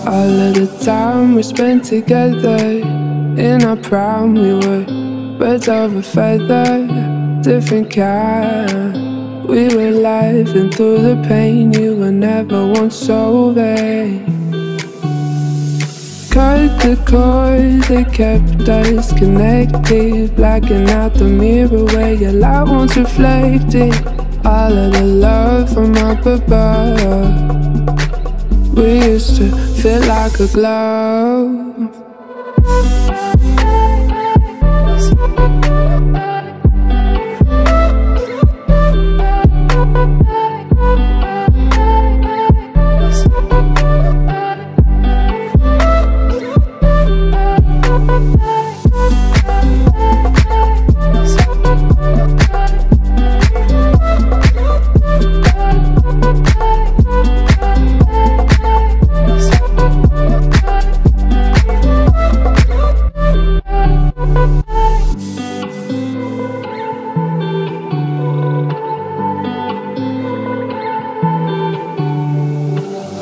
All of the time we spent together, in our prime we were birds of a feather, different kind. We were laughing through the pain, you were never once so vain. Cut the cord that kept us connected, blacking out the mirror where your light once reflected. All of the love from up above, we used to feel like a glove.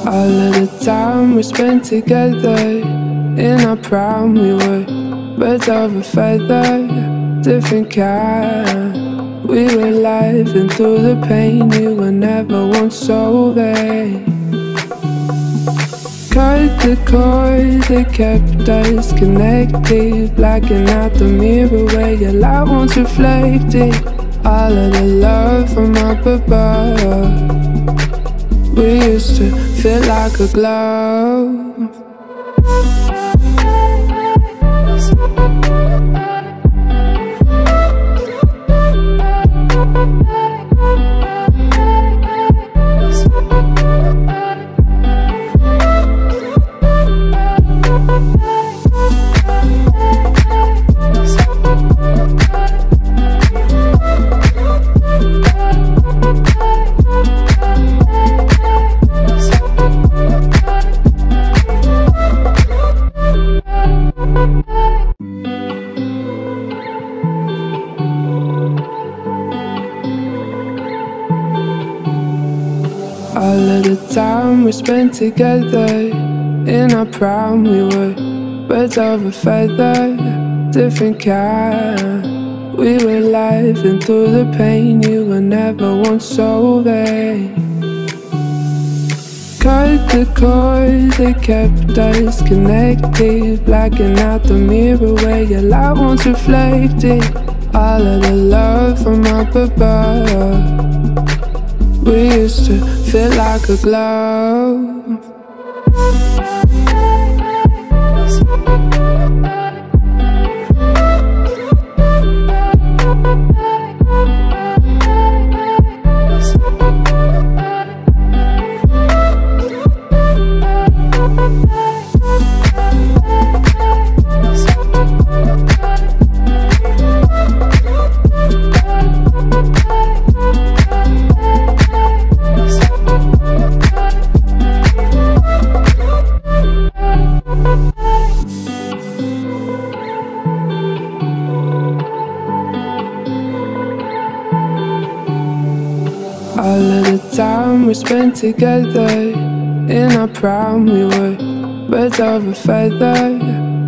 All of the time we spent together, in our prime we were birds of a feather, different kind. We were laughing through the pain, you were never once so vain. Cut the cord that kept us connected, blacking out the mirror where your light once reflected. All of the love from up above, we used to feel like a glove. All of the time we spent together, in our prime we were birds of a feather, different kind. We were laughing through the pain, you were never once so vain. Cut the cord that kept us connected, blacking out the mirror where your light once reflected. All of the love from up above, we used to feel like a glove. All of the time we spent together, in our prime we were birds of a feather,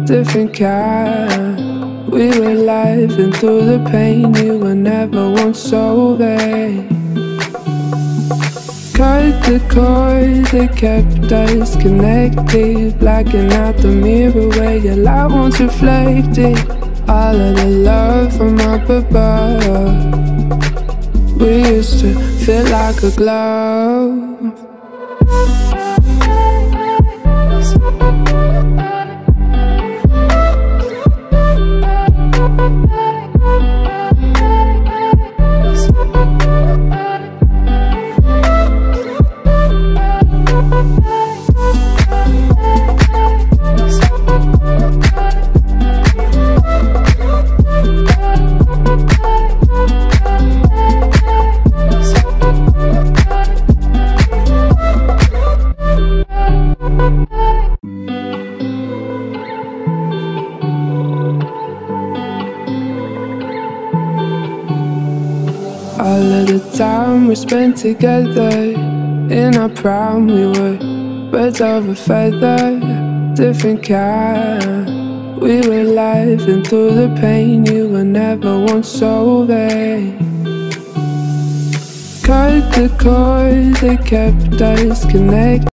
different kind. We were laughing through the pain, you were never once so vain. Cut the cord that kept us connected, blacking out the mirror where your light once reflected. All of the love from up above, we used to feel like a glove. All of the time we spent together, in our prime we were birds of a feather, different kind. We were laughing through the pain, you were never once so vain. Cut the cord that kept us connected.